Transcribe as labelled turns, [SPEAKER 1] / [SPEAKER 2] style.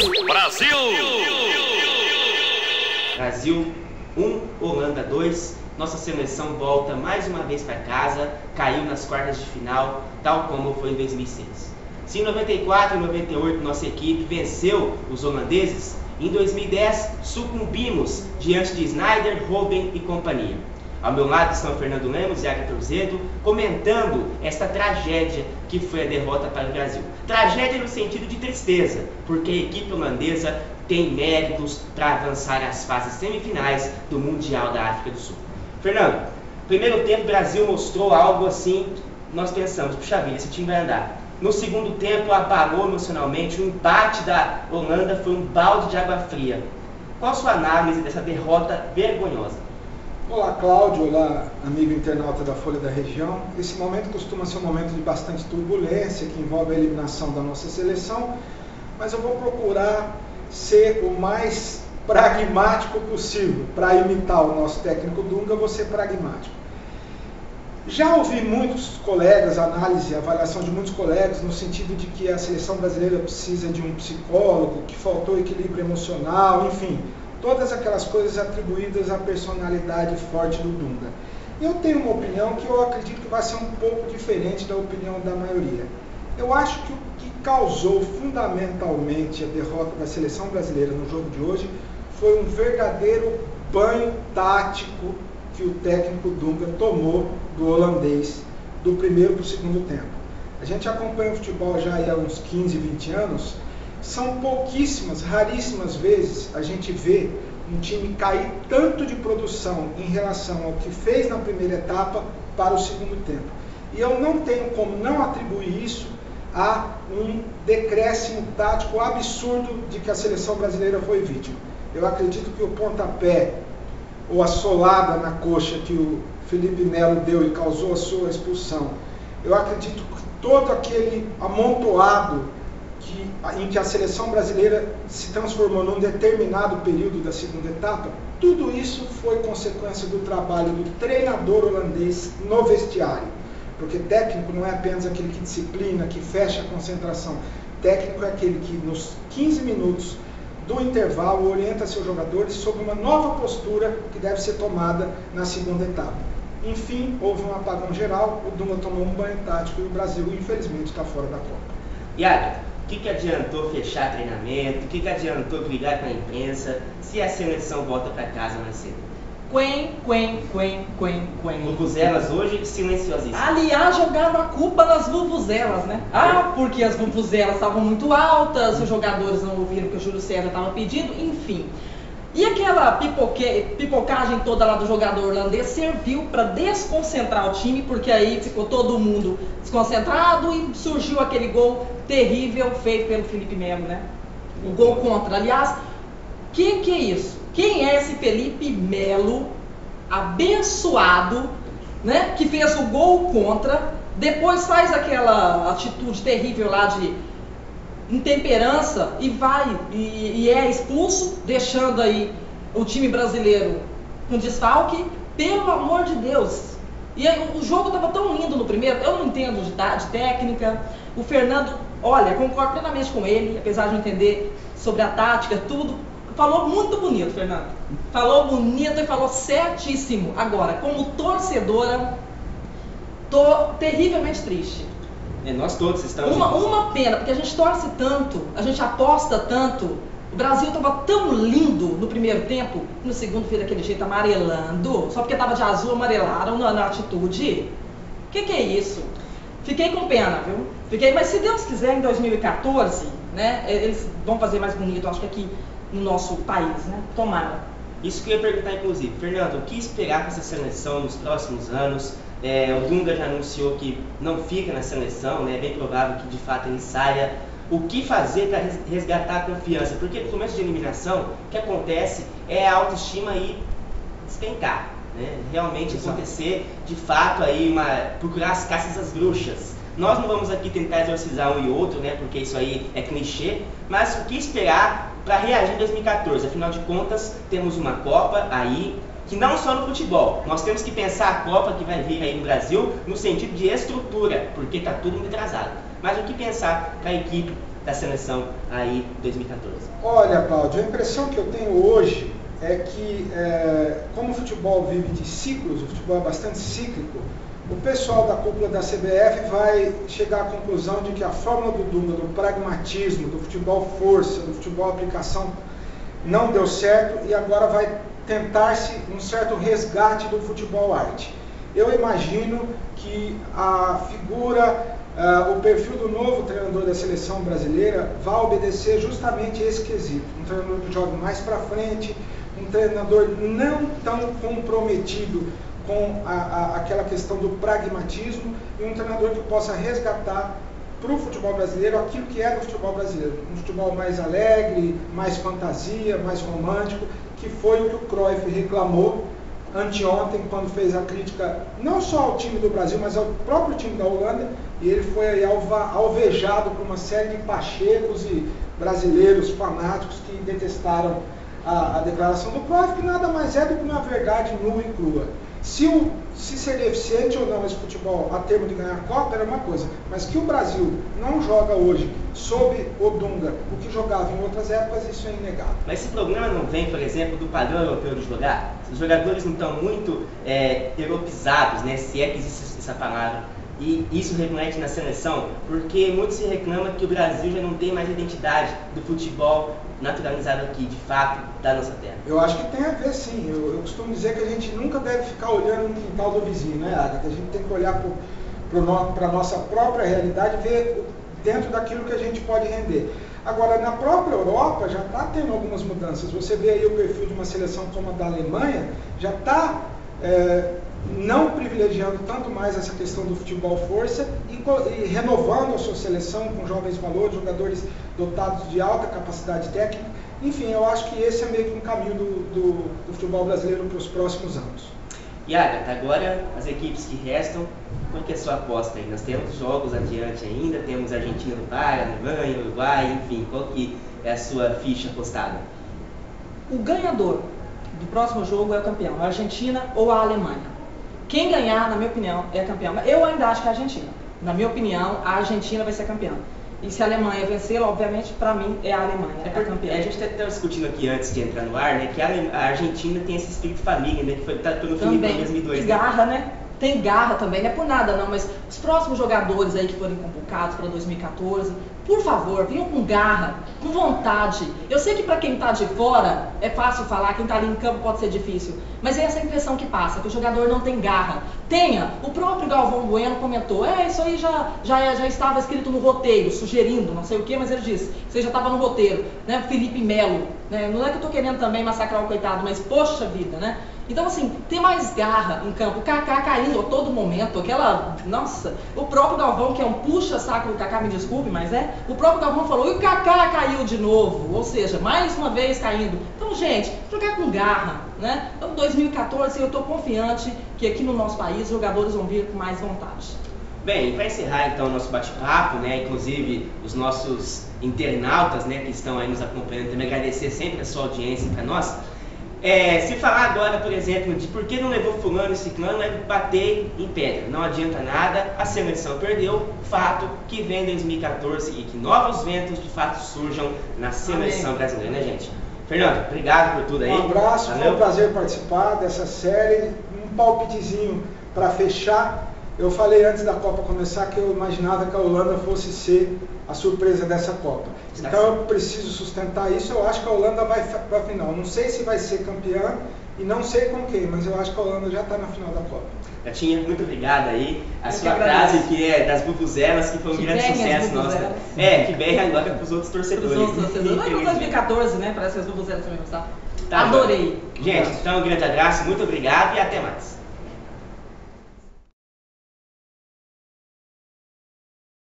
[SPEAKER 1] Brasil!
[SPEAKER 2] Brasil 1, Holanda 2. Nossa seleção volta mais uma vez para casa, caiu nas quartas de final, tal como foi em 2006. Se em 94 e 98 nossa equipe venceu os holandeses, em 2010 sucumbimos diante de Sneijder, Robben e companhia. Ao meu lado estão Fernando Lemos e Agatha Torzedo, comentando esta tragédia que foi a derrota para o Brasil. Tragédia no sentido de tristeza, porque a equipe holandesa tem méritos para avançar às fases semifinais do Mundial da África do Sul. Fernando, primeiro tempo o Brasil mostrou algo assim, nós pensamos, puxa vida, esse time vai andar. No segundo tempo abalou emocionalmente, o empate da Holanda foi um balde de água fria. Qual a sua análise dessa derrota vergonhosa?
[SPEAKER 3] Olá Cláudio, olá amigo internauta da Folha da Região. Esse momento costuma ser um momento de bastante turbulência, que envolve a eliminação da nossa seleção, mas eu vou procurar ser o mais pragmático possível. Para imitar o nosso técnico Dunga, vou ser pragmático. Já ouvi muitos colegas, análise, avaliação de muitos colegas, no sentido de que a seleção brasileira precisa de um psicólogo, que faltou equilíbrio emocional, enfim, todas aquelas coisas atribuídas à personalidade forte do Dunga. Eu tenho uma opinião que eu acredito que vai ser um pouco diferente da opinião da maioria. Eu acho que o que causou fundamentalmente a derrota da seleção brasileira no jogo de hoje foi um verdadeiro banho tático que o técnico Dunga tomou do holandês do primeiro para o segundo tempo. A gente acompanha o futebol já há uns 15, 20 anos, são pouquíssimas, raríssimas vezes a gente vê um time cair tanto de produção em relação ao que fez na primeira etapa para o segundo tempo. E eu não tenho como não atribuir isso a um decréscimo tático absurdo de que a seleção brasileira foi vítima. Eu acredito que o pontapé ou a solada na coxa que o Felipe Melo deu e causou a sua expulsão, eu acredito que todo aquele amontoado em que a seleção brasileira se transformou num determinado período da segunda etapa, tudo isso foi consequência do trabalho do treinador holandês no vestiário. Porque técnico não é apenas aquele que disciplina, que fecha a concentração. Técnico é aquele que nos 15 minutos do intervalo orienta seus jogadores sobre uma nova postura que deve ser tomada na segunda etapa. Enfim, houve um apagão geral, o Dunga tomou um banho tático e o Brasil, infelizmente, está fora da Copa.
[SPEAKER 2] E Agatha, o que adiantou fechar treinamento? O que adiantou brigar com a imprensa se a seleção volta para casa mais cedo? Vuvuzelas hoje silenciosíssimas.
[SPEAKER 4] Aliás, jogaram a culpa nas vuvuzelas, né? Porque as vuvuzelas estavam muito altas, os jogadores não ouviram o que o Júlio César estava pedindo, enfim. E aquela pipocagem toda lá do jogador holandês serviu para desconcentrar o time, porque aí ficou todo mundo desconcentrado e surgiu aquele gol terrível feito pelo Felipe Melo, né? O gol contra. Aliás, que é isso? Quem é esse Felipe Melo, abençoado, né? Que fez o gol contra, depois faz aquela atitude terrível lá de intemperança e vai e é expulso, deixando aí o time brasileiro com desfalque, pelo amor de Deus. E aí, o jogo estava tão lindo no primeiro, eu não entendo de técnica. O Fernando, olha, concordo plenamente com ele, apesar de não entender sobre a tática, tudo. Falou muito bonito, Fernando. Falou bonito e falou certíssimo. Agora, como torcedora, tô terrivelmente triste.
[SPEAKER 2] Nós todos estamos...
[SPEAKER 4] Uma pena, porque a gente torce tanto, a gente aposta tanto. O Brasil estava tão lindo no primeiro tempo, no segundo fez daquele jeito amarelando, só porque estava de azul amarelaram na atitude. Que é isso? Fiquei com pena, viu? Mas se Deus quiser, em 2014, né, eles vão fazer mais bonito, acho que aqui no nosso país, né? Tomara.
[SPEAKER 2] Isso que eu ia perguntar, inclusive. Fernando, o que esperar com essa seleção nos próximos anos? O Dunga já anunciou que não fica na seleção, né? É bem provável que de fato ele saia. O que fazer para resgatar a confiança? Porque no começo de eliminação, o que acontece é a autoestima aí despencar, né? Realmente acontecer, de fato, aí procurar as caças às bruxas. Nós não vamos aqui tentar exorcizar um e outro, né? Porque isso aí é clichê, mas o que esperar para reagir em 2014? Afinal de contas, temos uma Copa aí, que não só no futebol, nós temos que pensar a Copa que vai vir aí no Brasil no sentido de estrutura, porque está tudo muito atrasado. Mas o que pensar para a equipe da seleção aí 2014?
[SPEAKER 3] Olha, Cláudio, a impressão que eu tenho hoje é que, como o futebol vive de ciclos, o futebol é bastante cíclico, o pessoal da cúpula da CBF vai chegar à conclusão de que a fórmula do Dunga, do pragmatismo, do futebol força, do futebol aplicação, não deu certo e agora vai tentar-se um certo resgate do futebol arte. Eu imagino que a figura, o perfil do novo treinador da seleção brasileira vai obedecer justamente a esse quesito. Um treinador que joga mais para frente, um treinador não tão comprometido com aquela questão do pragmatismo e um treinador que possa resgatar para o futebol brasileiro aquilo que é do futebol brasileiro. Um futebol mais alegre, mais fantasia, mais romântico, que foi o que o Cruyff reclamou anteontem, quando fez a crítica não só ao time do Brasil, mas ao próprio time da Holanda, e ele foi aí alvejado por uma série de pachecos e brasileiros fanáticos que detestaram a declaração do Cruyff, que nada mais é do que uma verdade nua e crua. Se seria eficiente ou não esse futebol a termo de ganhar a Copa era uma coisa, mas que o Brasil não joga hoje sob o Dunga o que jogava em outras épocas, isso é inegável.
[SPEAKER 2] Mas esse problema não vem, por exemplo, do padrão europeu de jogar? Os jogadores não estão muito europeizados, né, se é que existe essa palavra. E isso reflete na seleção, porque muito se reclama que o Brasil já não tem mais identidade do futebol naturalizado aqui, de fato, da nossa terra.
[SPEAKER 3] Eu acho que tem a ver, sim. Eu costumo dizer que a gente nunca deve ficar olhando no quintal do vizinho, né, Agatha? A gente tem que olhar para a nossa própria realidade e ver dentro daquilo que a gente pode render. Agora, na própria Europa já está tendo algumas mudanças. Você vê aí o perfil de uma seleção como a da Alemanha, já está não privilegiando tanto mais essa questão do futebol força e renovando a sua seleção com jovens valores, jogadores dotados de alta capacidade técnica. Enfim, eu acho que esse é meio que um caminho do futebol brasileiro para os próximos anos.
[SPEAKER 2] E Agatha, agora as equipes que restam, qual que é a sua aposta aí? Nós temos jogos adiante ainda, temos a Argentina no Pará, Alemanha, Uruguai, enfim, qual que é a sua ficha apostada?
[SPEAKER 4] O ganhador do próximo jogo é o campeão, a Argentina ou a Alemanha. Quem ganhar, na minha opinião, é campeão. Eu ainda acho que é a Argentina. Na minha opinião, a Argentina vai ser campeã. E se a Alemanha vencer, obviamente, para mim, é a Alemanha, a campeã.
[SPEAKER 2] A gente estava discutindo aqui antes de entrar no ar, né, que a Argentina tem esse espírito família, né, que foi pelo Felipe em 2002.
[SPEAKER 4] E garra, né? Tem garra também, não é por nada não, mas os próximos jogadores aí que forem convocados para 2014, por favor, venham com garra, com vontade. Eu sei que para quem está de fora é fácil falar, quem está ali em campo pode ser difícil, mas é essa impressão que passa, que o jogador não tem garra. Tenha, o próprio Galvão Bueno comentou, isso aí já estava escrito no roteiro, sugerindo, não sei o que, mas ele disse, você já estava no roteiro, né? Felipe Melo, né? Não é que eu estou querendo também massacrar o coitado, mas poxa vida, né? Então, assim, tem mais garra em campo. O Kaká caindo a todo momento, nossa, o próprio Galvão, que é um puxa-saco do Kaká, me desculpe, mas o próprio Galvão falou, e o Kaká caiu de novo, ou seja, mais uma vez caindo. Então, gente, jogar com garra, né? Então, 2014, eu estou confiante que aqui no nosso país os jogadores vão vir com mais vontade.
[SPEAKER 2] Bem, para encerrar então o nosso bate-papo, né, inclusive os nossos internautas, né, que estão aí nos acompanhando, também agradecer sempre a sua audiência para nós. Se falar agora, por exemplo, de por que não levou fulano e ciclano, é bater em pedra. Não adianta nada, a seleção perdeu, fato que vem 2014 e que novos ventos de fato surjam na seleção brasileira, né, gente? Fernando, obrigado por tudo aí.
[SPEAKER 3] Um abraço,
[SPEAKER 2] valeu.
[SPEAKER 3] Foi um prazer participar dessa série. Um palpitezinho para fechar. Eu falei antes da Copa começar que eu imaginava que a Holanda fosse ser a surpresa dessa Copa. Então eu preciso sustentar isso. Eu acho que a Holanda vai para a final. Não sei se vai ser campeã e não sei com quem, mas eu acho que a Holanda já está na final da Copa.
[SPEAKER 2] Gatinha, muito obrigado aí. A sua frase que é das vuvuzelas, que foi um grande sucesso nosso. Que berra agora para os outros torcedores.
[SPEAKER 4] Não é com 2014, né? Parece que as vuvuzelas também gostavam.
[SPEAKER 2] Tá,
[SPEAKER 4] adorei.
[SPEAKER 2] Gente, então um grande abraço, muito obrigado e até mais.